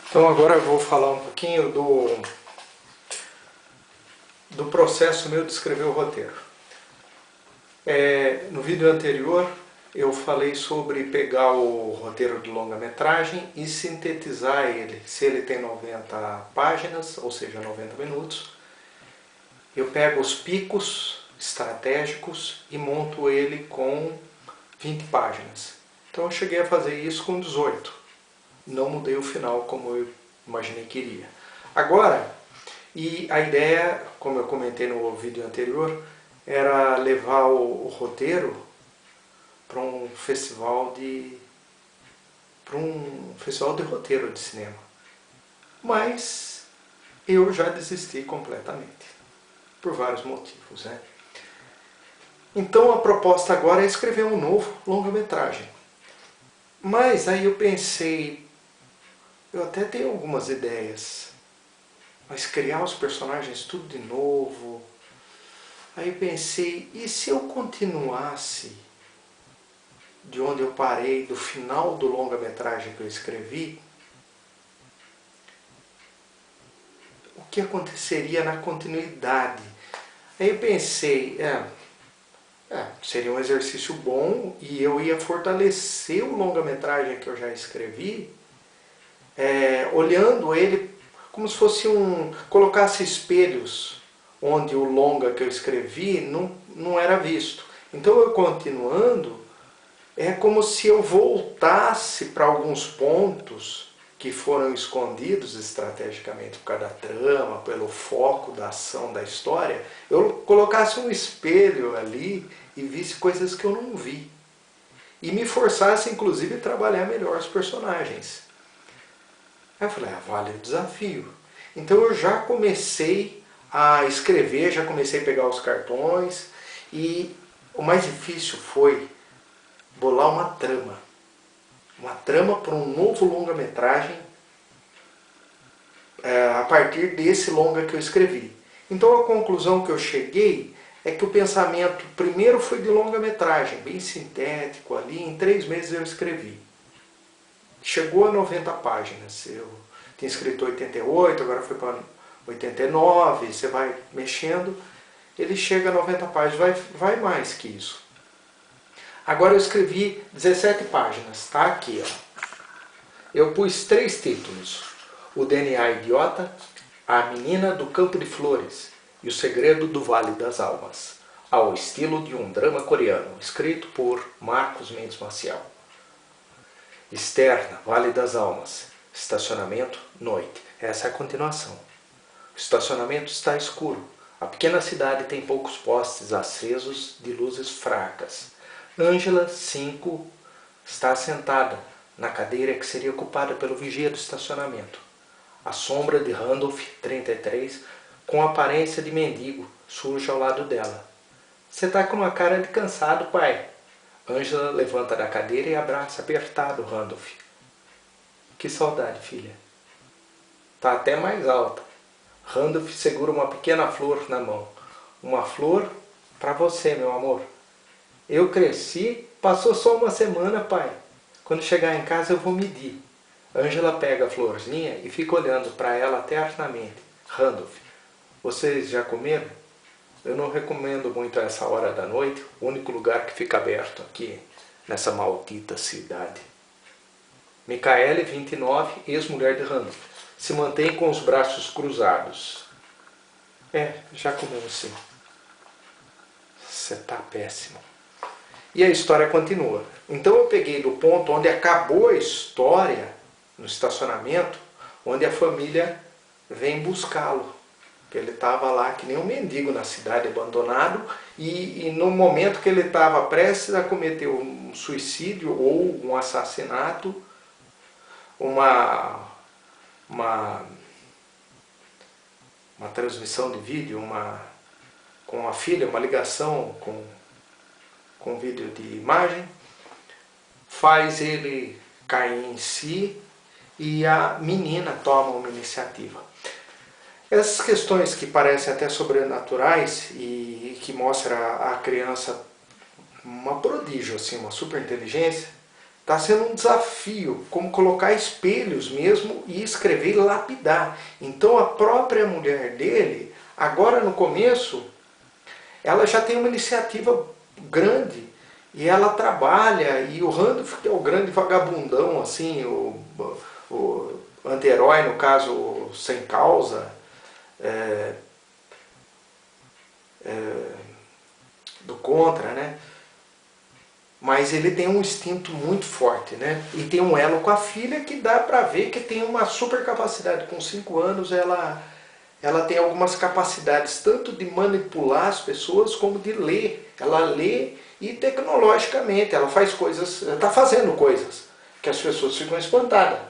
Então agora eu vou falar um pouquinho do processo meu de escrever o roteiro. No vídeo anterior eu falei sobre pegar o roteiro de longa-metragem e sintetizar ele. Se ele tem 90 páginas, ou seja, 90 minutos, eu pego os picos estratégicos e monto ele com 20 páginas. Então eu cheguei a fazer isso com 18. Não mudei o final como eu imaginei que iria. Agora, a ideia, como eu comentei no vídeo anterior, era levar o roteiro para um festival de roteiro de cinema. Mas eu já desisti completamente, por vários motivos, né? Então a proposta agora é escrever um novo longa-metragem. Mas aí eu pensei, eu até tenho algumas ideias, mas criar os personagens tudo de novo. Aí eu pensei, e se eu continuasse de onde eu parei, do final do longa-metragem que eu escrevi, o que aconteceria na continuidade? Aí eu pensei, seria um exercício bom e eu ia fortalecer o longa-metragem que eu já escrevi, olhando ele como se fosse colocasse espelhos onde o longa que eu escrevi não era visto. Então eu continuando, é como se eu voltasse para alguns pontos que foram escondidos estrategicamente por causa da trama, pelo foco da ação da história, eu colocasse um espelho ali e visse coisas que eu não vi. E me forçasse, inclusive, a trabalhar melhor os personagens. Aí eu falei, vale o desafio. Então eu já comecei a escrever, já comecei a pegar os cartões e o mais difícil foi bolar uma trama para um novo longa-metragem a partir desse longa que eu escrevi. Então a conclusão que eu cheguei é que o pensamento primeiro foi de longa-metragem, bem sintético ali, em 3 meses eu escrevi. Chegou a 90 páginas, eu tinha escrito 88, agora foi para 89, você vai mexendo, ele chega a 90 páginas, vai mais que isso. Agora eu escrevi 17 páginas, está aqui, ó. Eu pus 3 títulos: O DNA Idiota, A Menina do Campo de Flores e O Segredo do Vale das Almas, ao estilo de um drama coreano, escrito por Marcos Mendes Maciel. Externa, Vale das Almas. Estacionamento, noite. Essa é a continuação. O estacionamento está escuro. A pequena cidade tem poucos postes acesos de luzes fracas. Ângela, 5, está sentada na cadeira que seria ocupada pelo vigia do estacionamento. A sombra de Randolph, 33, com aparência de mendigo, surge ao lado dela. Você está com uma cara de cansado, pai. Ângela levanta da cadeira e abraça apertado Randolph. Que saudade, filha. Está até mais alta. Randolph segura uma pequena flor na mão. Uma flor para você, meu amor. Eu cresci, passou só uma semana, pai. Quando chegar em casa eu vou medir. Ângela pega a florzinha e fica olhando para ela eternamente. Randolph, vocês já comeram? Eu não recomendo muito a essa hora da noite, o único lugar que fica aberto aqui, nessa maldita cidade. Micaele, 29, ex-mulher de Randolph, se mantém com os braços cruzados. Já comemos sim. Você tá péssimo. E a história continua. Então eu peguei do ponto onde acabou a história, no estacionamento, onde a família vem buscá-lo. Ele estava lá que nem um mendigo na cidade, abandonado, e no momento que ele estava prestes a cometer um suicídio ou um assassinato, uma transmissão de vídeo, com a filha, uma ligação com vídeo de imagem, faz ele cair em si e a menina toma uma iniciativa. Essas questões que parecem até sobrenaturais e que mostram a criança uma prodígio, assim, uma super inteligência, Está sendo um desafio, como colocar espelhos mesmo e escrever e lapidar. Então a própria mulher dele, agora no começo, ela já tem uma iniciativa grande e ela trabalha, e o Randolph, que é o grande vagabundão, assim, o anti-herói, no caso, sem causa, do contra, né? Mas ele tem um instinto muito forte, né? E tem um elo com a filha que dá pra ver que tem uma super capacidade. Com 5 anos ela tem algumas capacidades tanto de manipular as pessoas como de ler. Ela lê e tecnologicamente ela faz coisas, está fazendo coisas que as pessoas ficam espantadas,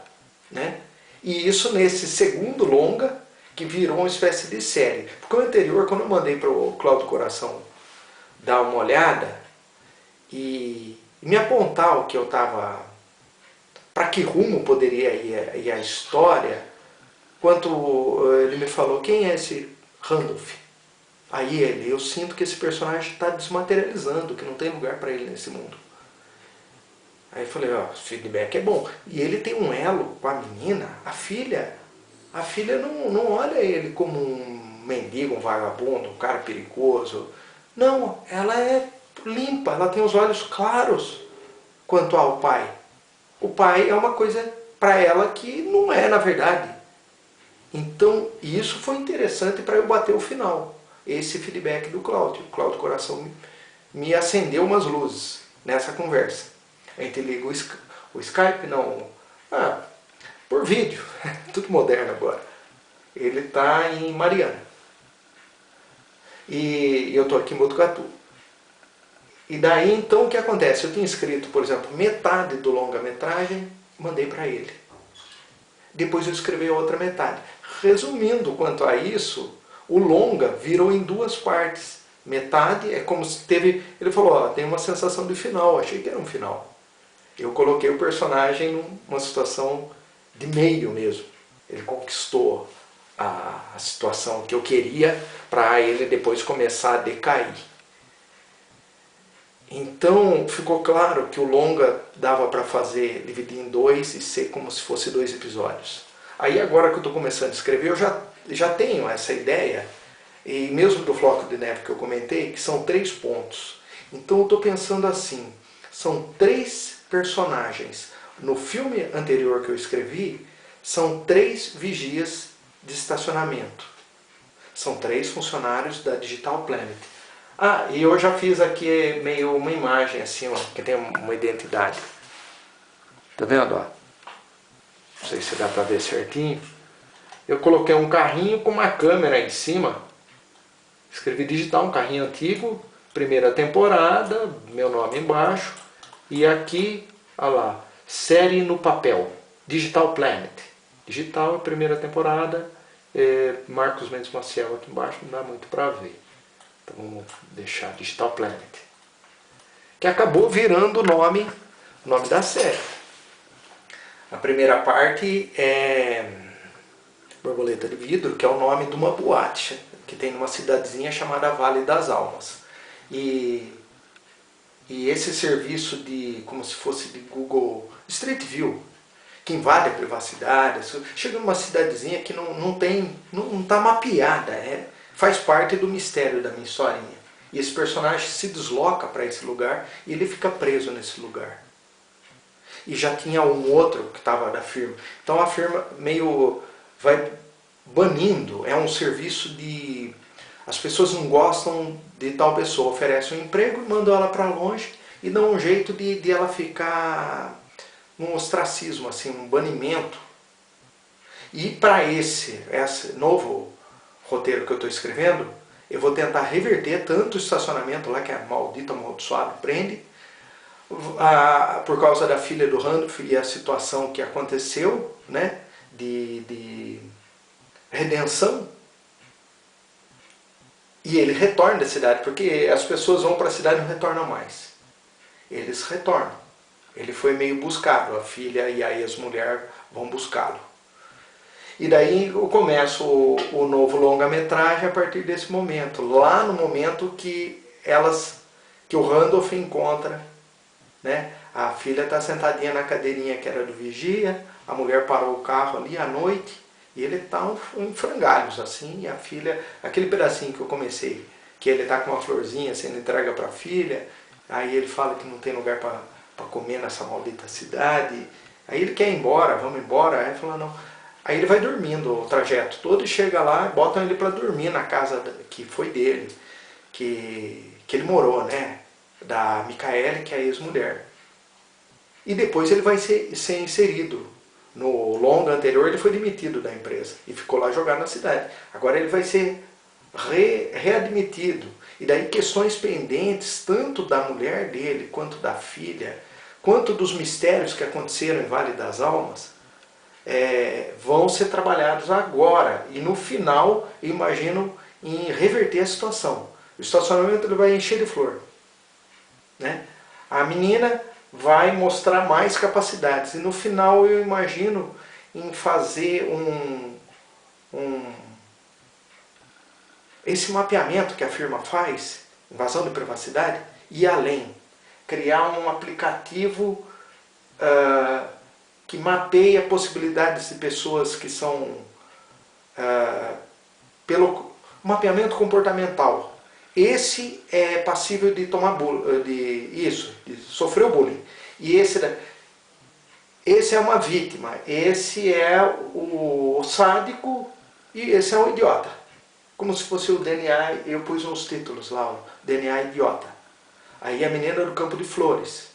né? E isso nesse segundo longa que virou uma espécie de série. Porque o anterior, quando eu mandei para o Cláudio Coração dar uma olhada e me apontar o que eu estava, para que rumo poderia ir a história, quando ele me falou, quem é esse Randolph? Aí eu sinto que esse personagem está desmaterializando, que não tem lugar para ele nesse mundo. Aí eu falei, ó, feedback é bom. E ele tem um elo com a menina, a filha. A filha não olha ele como um mendigo, um vagabundo, um cara perigoso. Não, ela é limpa, ela tem os olhos claros quanto ao pai. O pai é uma coisa para ela que não é na verdade. Então, isso foi interessante para eu bater o final. Esse feedback do Cláudio. O Cláudio Coração me acendeu umas luzes nessa conversa. A gente liga o Skype, não, por vídeo, tudo moderno agora. Ele está em Mariana. E eu estou aqui em Botucatu. E daí, então, o que acontece? Eu tinha escrito, por exemplo, metade do longa-metragem, mandei para ele. Depois eu escrevi a outra metade. Resumindo quanto a isso, o longa virou em 2 partes. Metade é como se teve... Ele falou, ó, tem uma sensação de final, achei que era um final. Eu coloquei o personagem numa situação de meio mesmo. Ele conquistou a situação que eu queria para ele depois começar a decair. Então ficou claro que o longa dava para fazer, dividir em 2 e ser como se fosse 2 episódios. Aí agora que eu estou começando a escrever, eu já tenho essa ideia, e mesmo do Floco de Neve que eu comentei, que são 3 pontos. Então eu estou pensando assim, são 3 personagens. No filme anterior que eu escrevi, são 3 vigias de estacionamento. São 3 funcionários da Digital Planet. E eu já fiz aqui meio uma imagem assim, ó, que tem uma identidade. Tá vendo, ó? Não sei se dá pra ver certinho. Eu coloquei um carrinho com uma câmera em cima. Escrevi digital, um carrinho antigo, primeira temporada, meu nome embaixo. E aqui, olha lá, série no papel, Digital Planet. Digital, primeira temporada, Marcos Mendes Maciel aqui embaixo, não dá muito pra ver. Então vamos deixar Digital Planet. Que acabou virando o nome da série. A primeira parte é Borboleta de Vidro, que é o nome de uma boate que tem numa cidadezinha chamada Vale das Almas. E esse serviço de, como se fosse de Google Street View, que invade a privacidade, chega numa cidadezinha que não está mapeada, faz parte do mistério da minha historinha. E esse personagem se desloca para esse lugar e ele fica preso nesse lugar. E já tinha um outro que estava da firma. Então a firma meio vai banindo, é um serviço de... As pessoas não gostam de tal pessoa, oferecem um emprego e mandam ela para longe e dão um jeito de ela ficar num ostracismo, assim, um banimento. E para esse novo roteiro que eu estou escrevendo, eu vou tentar reverter tanto o estacionamento lá, que é maldito amaldiçoado, prende, por causa da filha do Randolph e a situação que aconteceu, né, de redenção. E ele retorna da cidade, porque as pessoas vão para a cidade e não retornam mais. Eles retornam. Ele foi meio buscado, a filha e a ex-mulher vão buscá-lo. E daí eu começo o novo longa-metragem a partir desse momento. Lá no momento que o Randolph encontra, né, A filha está sentadinha na cadeirinha que era do vigia, a mulher parou o carro ali à noite e ele está em frangalhos assim, e a filha, aquele pedacinho que eu comecei, que ele está com uma florzinha sendo entregue para a filha, aí ele fala que não tem lugar para comer nessa maldita cidade, aí ele quer ir embora, vamos embora, aí ele fala não. Aí ele vai dormindo o trajeto todo e chega lá e botam ele para dormir na casa que foi dele, que ele morou, né? Da Micaele, que é a ex-mulher. E depois ele vai ser inserido. No longa anterior ele foi demitido da empresa e ficou lá jogado na cidade. Agora ele vai ser readmitido. E daí questões pendentes, tanto da mulher dele, quanto da filha, quanto dos mistérios que aconteceram em Vale das Almas, vão ser trabalhados agora. E no final, eu imagino em reverter a situação. O estacionamento ele vai encher de flor, né? A menina vai mostrar mais capacidades. E no final eu imagino em fazer esse mapeamento que a firma faz, invasão de privacidade, e além. Criar um aplicativo que mapeia possibilidades de pessoas que são pelo mapeamento comportamental. Esse é passível de tomar de sofrer o bullying. E esse é uma vítima, esse é o sádico e esse é o idiota. Como se fosse o DNA, eu pus uns títulos lá, o DNA idiota. Aí a menina do Campo de Flores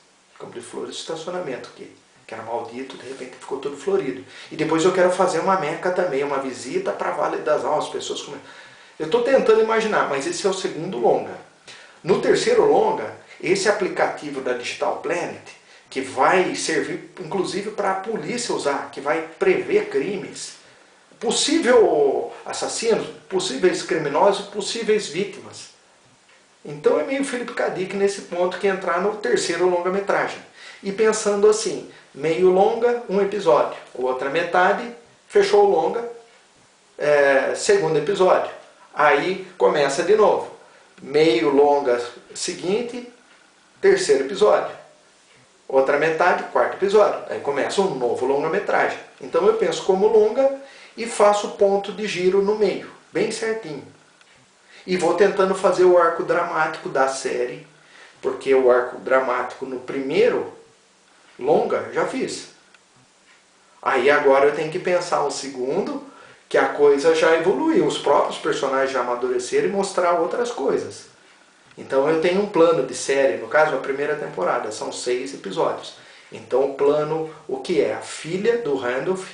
estacionamento, que era maldito, de repente ficou todo florido. E depois eu quero fazer uma meca também, uma visita para Vale das Almas, pessoas como... Eu estou tentando imaginar, mas esse é o segundo longa. No terceiro longa, esse aplicativo da Digital Planet, que vai servir inclusive para a polícia usar, que vai prever crimes, possível assassinos, possíveis criminosos, possíveis vítimas. Então é meio Philip K. Dick nesse ponto que entrar no terceiro longa-metragem. E pensando assim, meio longa, um episódio, outra metade, fechou o longa, segundo episódio. Aí começa de novo. Meio longa seguinte, terceiro episódio. Outra metade, quarto episódio. Aí começa um novo longa-metragem. Então eu penso como longa e faço ponto de giro no meio, bem certinho. E vou tentando fazer o arco dramático da série, porque o arco dramático no primeiro longa já fiz. Aí agora eu tenho que pensar um segundo, que a coisa já evoluiu, os próprios personagens já amadureceram e mostrar outras coisas. Então eu tenho um plano de série, no caso a primeira temporada, são 6 episódios. Então o plano, o que é? A filha do Randolph,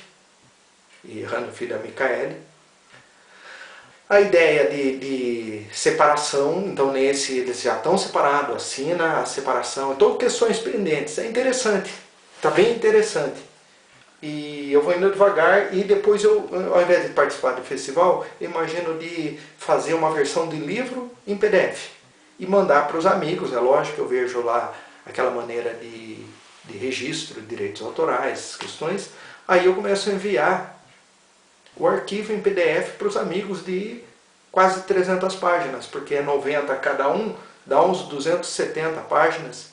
e Randolph da Micaele. A ideia de separação, então nesse eles já estão separados, assina a separação, então questões pendentes, é interessante, está bem interessante. E eu vou indo devagar e depois eu, ao invés de participar do festival, eu imagino de fazer uma versão de livro em PDF e mandar para os amigos, é lógico que eu vejo lá aquela maneira de registro de direitos autorais, questões, aí eu começo a enviar o arquivo em PDF para os amigos de quase 300 páginas, porque é 90 cada um, dá uns 270 páginas,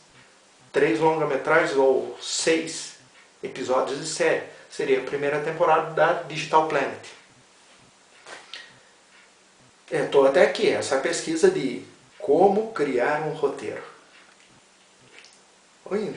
3 longa-metragens ou 6 episódios de série. Seria a primeira temporada da Digital Planet. Estou até aqui, essa pesquisa de como criar um roteiro. Oi,